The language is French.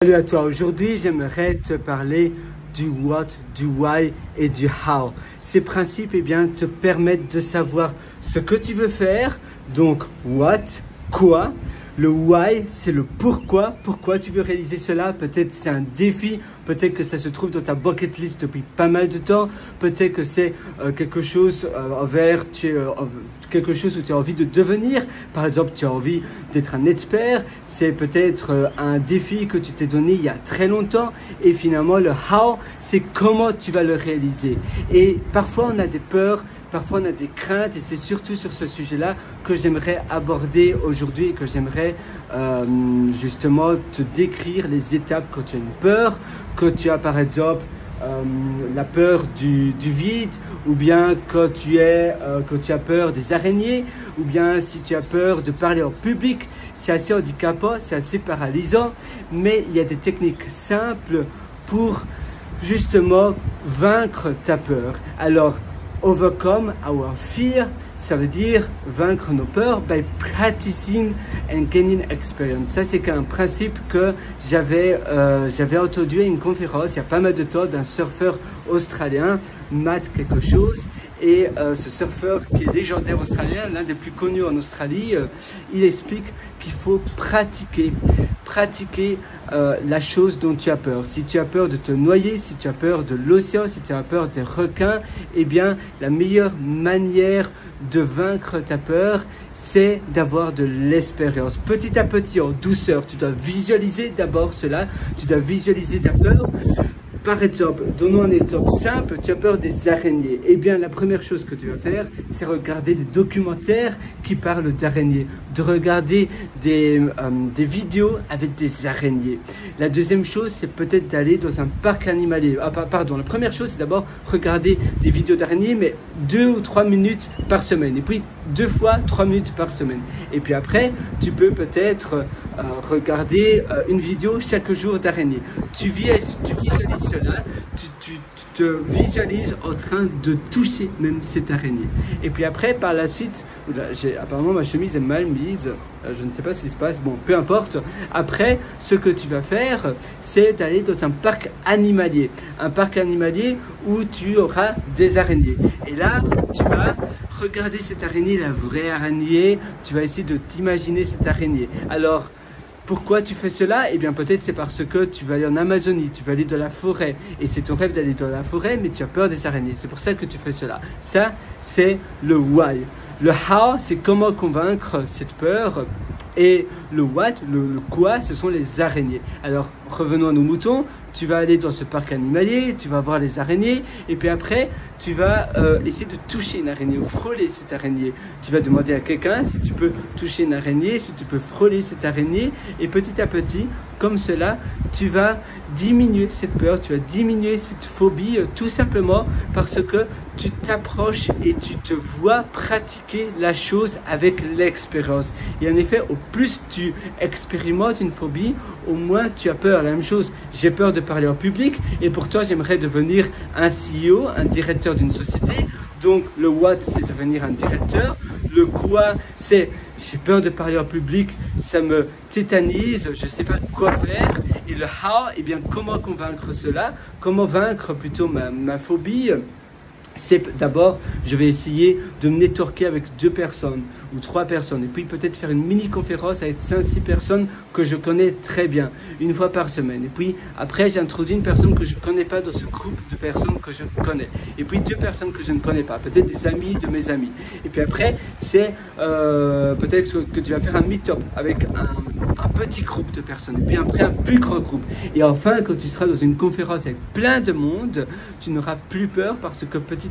Salut à toi, aujourd'hui j'aimerais te parler du what, du why et du how. Ces principes te permettent de savoir ce que tu veux faire, donc what, quoi. Le why, c'est le pourquoi tu veux réaliser cela. Peut-être c'est un défi, peut-être que ça se trouve dans ta bucket list depuis pas mal de temps, peut-être que c'est quelque chose quelque chose où tu as envie de devenir. Par exemple, tu as envie d'être un expert, c'est peut-être un défi que tu t'es donné il y a très longtemps. Et finalement, le how, c'est comment tu vas le réaliser. Et parfois, on a des peurs, parfois on a des craintes, et c'est surtout sur ce sujet-là que j'aimerais aborder aujourd'hui et que j'aimerais justement te décrire les étapes quand tu as une peur, que tu as par exemple la peur du vide, ou bien quand tu as peur des araignées, ou bien si tu as peur de parler en public. C'est assez handicapant, c'est assez paralysant, mais il y a des techniques simples pour justement vaincre ta peur. Alors, overcome our fear, ça veut dire vaincre nos peurs by practicing and gaining experience. Ça, c'est un principe que j'avais entendu à une conférence il y a pas mal de temps d'un surfeur australien, Matt quelque chose. Et ce surfeur qui est légendaire australien, l'un des plus connus en Australie, il explique qu'il faut pratiquer la chose dont tu as peur. Si tu as peur de te noyer, si tu as peur de l'océan, si tu as peur des requins, eh bien la meilleure manière de vaincre ta peur, c'est d'avoir de l'expérience. Petit à petit, en douceur, tu dois visualiser d'abord cela, tu dois visualiser ta peur. Par exemple, donnons un exemple simple, tu as peur des araignées. Eh bien, la première chose que tu vas faire, c'est regarder des documentaires qui parlent d'araignées, de regarder des vidéos avec des araignées. La deuxième chose, c'est peut-être d'aller dans un parc animalier. La première chose, c'est d'abord regarder des vidéos d'araignées, mais 2 ou 3 minutes par semaine. Et puis, 2 fois 3 minutes par semaine. Et puis après, tu peux peut-être regarder une vidéo chaque jour d'araignée. Tu visualises cela, tu te visualises en train de toucher même cette araignée. Et puis après, par la suite, apparemment ma chemise est mal mise, je ne sais pas ce qui se passe, bon, peu importe. Après, ce que tu vas faire, c'est d'aller dans un parc animalier. Un parc animalier où tu auras des araignées. Et là, tu vas regarder cette araignée, la vraie araignée, tu vas essayer de t'imaginer cette araignée. Alors, pourquoi tu fais cela? Eh bien, peut-être c'est parce que tu vas aller en Amazonie, tu vas aller dans la forêt, et c'est ton rêve d'aller dans la forêt, mais tu as peur des araignées. C'est pour ça que tu fais cela. Ça, c'est le why. Le how, c'est comment convaincre cette peur. Et le what, le quoi, ce sont les araignées. Alors, revenons à nos moutons. Tu vas aller dans ce parc animalier, tu vas voir les araignées, et puis après, tu vas essayer de toucher une araignée ou frôler cette araignée. Tu vas demander à quelqu'un si tu peux toucher une araignée, si tu peux frôler cette araignée, et petit à petit, comme cela, tu vas diminuer cette peur, tu vas diminuer cette phobie, tout simplement parce que tu t'approches et tu te vois pratiquer la chose avec l'expérience. Et en effet, au plus tu expérimentes une phobie, au moins tu as peur. La même chose, j'ai peur de parler en public, et pour toi, j'aimerais devenir un CEO, un directeur d'une société. Donc, le what, c'est devenir un directeur. Le quoi, c'est j'ai peur de parler en public, ça me tétanise, je ne sais pas quoi faire. Et le how, eh bien, comment convaincre cela? Comment vaincre plutôt ma phobie? C'est d'abord, je vais essayer de me networker avec 2 personnes ou 3 personnes, et puis peut-être faire une mini-conférence avec 5-6 personnes que je connais très bien, une fois par semaine. Et puis après, j'introduis une personne que je ne connais pas dans ce groupe de personnes que je connais. Et puis 2 personnes que je ne connais pas, peut-être des amis de mes amis. Et puis après, c'est peut-être que tu vas faire un meet-up avec un petit groupe de personnes, et puis après un plus grand groupe. Et enfin, quand tu seras dans une conférence avec plein de monde, tu n'auras plus peur parce que petit